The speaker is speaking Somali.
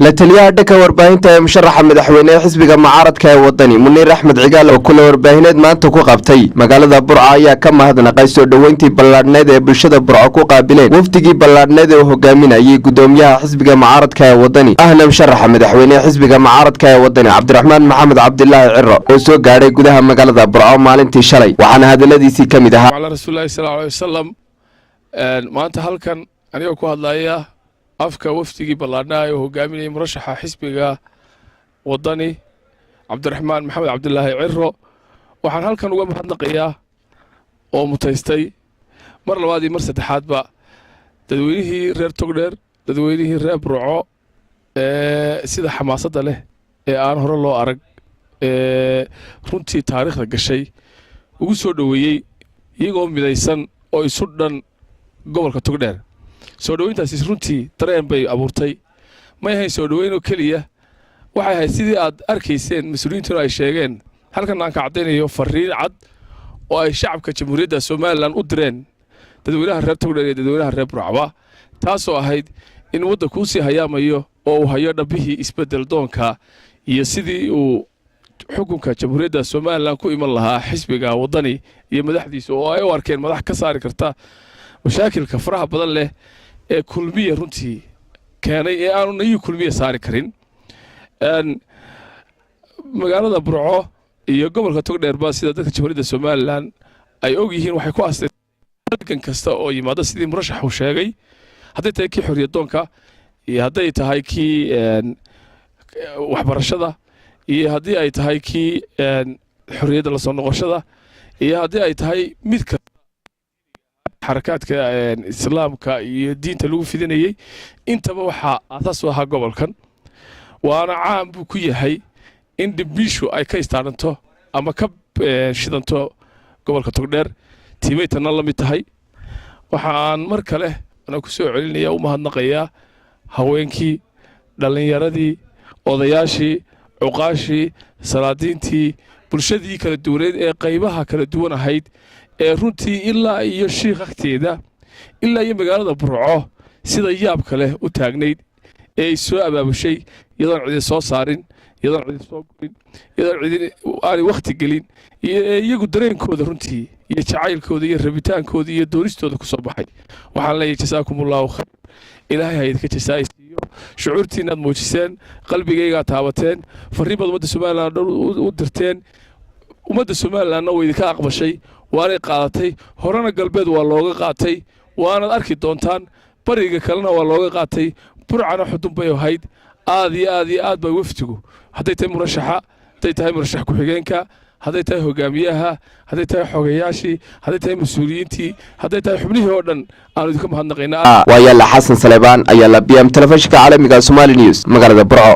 la taliyaha dhanka warbaahinta ee musharaxa madaxweynaha xisbiga mucaaradka ee wadani Muniir Axmed Cigaal oo kula warbaahineed maanta ku qabtay magaalada Burco ayaa ka mahadnaqay soo dhaweyntii ballaadhneed ee bulshada Burco ku qaabileen wafdigii ballaadhneed ee hogaaminayay gudoomiyaha xisbiga mucaaradka ee wadani ahna musharaxa madaxweynaha xisbiga mucaaradka ee wadani Cabdiraxmaan Maxamed Cabdilaahi Cirro oo soo gaaray gudaha magaalada Burco maalintii shalay waxaana hadaladiisii kamid ahaa rasuulullaahi sallallahu alayhi wasallam maanta halkan aniga ku hadlaya afka wafdigii ballaadhnaa ee hogaaminayay murashaxa xisbiga wadani Cabdiraxmaan Maxamed Cabdilaahi Cirro waxaan halkan uga mahadnaqayaa oo mutaystay mar labaad iyo mar saddexaadba dadweynihii reer Togdheer dadweynihii reer Burco sida xamaasadda leh ee aan hore loo arag runtii taariikhda gashay ugu soo dhaweeyay iyagoo midaysan oo isu dhan gobolka Togdheer soo dhaweyntaasi runtii dareen bay abuurtay ma yahay soo dhaweyn oo kaliya waxay ahayd sidii aad arkayseen mas'uuliyiintu ay sheegeen halkan aan ka cadeynayo fariin cad oo ay shacabka jamhuuriyadda Soomaaliland u direen dadweynaha reer Togdheer iyo dadweynaha reer Burco taasoo ahayd in waddanku sii hayaamayo oo uu hayo dhabihii isbedel doonka iyo sidii uu xukunka jamhuuriyadda Soomaaliland ku iman lahaa xisbiga wadani iyo madaxdiisa oo ay u arkeen madax ka saari karta mashaakilka faraha badan leh ee kulmiye runtii keenay ee aanu nayi kulmiye saari karin magaalada Burco iyo gobolka Togdheer ba sida dadka jamhuuriyadda Soomaaliland ay og yihiin waxay ku aasteen kasta oo yimaado sidii murashaxu sheegay hadday tahay kii xorriyad doonka iyo hadday tahay kii waxbarashada iyo haddii ay tahay kii xorriyadda la soo noqoshada iyo haddii ay tahay mid ka xarakaadka islaamka iyo diinta lagu fidinayay intaba waxa asaas u ahaa gobolkan waana caan buu ku yahay in dibishu ay ka istaaranto ama ka shidanto gobolka Togdheer tiimaytana la mid tahay waxaan mar kale ana ku soo celinaya u mahadnaqayaa haweenkii dhalinyaradii odayaashii cuqaashii salaadiintii bulshadii kala duwaneed ee qaybaha kala duwan ahayd ee runtii ilaa iyo shiikh agteeda ilaa iyo magaalada Burco sida yaab kale u taagnayd ee soo abaabushay iyadoon cid soo saarin iyadoon cid soo gurin iyadoon cid aan waqti gelin iyagu dareenkooda runtii iyo jacaylkooda iyo rabitaankooda iyo dooristooda ku soo baxay waxaan leeyahay jasaakumullahu khayr ilaahay hayad ka jasaaysiyo shucuurtiina aad muujiseen qalbigayga taabateen fariibada ummadda Soomaaliland u dirteen ummadda Soomaaliland way ka aqbashay waanay qaadatay horena galbeed waa looga qaatay waana arki doontaan bariga kalena waa looga qaatay Burcana xudun bay ahayd aad iyo aad bay waftigu hadday tahay murashaxa hadday tahay murashax ku xigeenka hadday tahay hogaamiyaha hadday tahay xogayaashii hadday tahay mas'uuliyiintii hadday tahay xubnihii oo dhan aanu idinka mahadnaqaynaa waa Yalla Xasan Salebaan ayaa la BM telefishinka caalamiga Somali News magaalada Burco.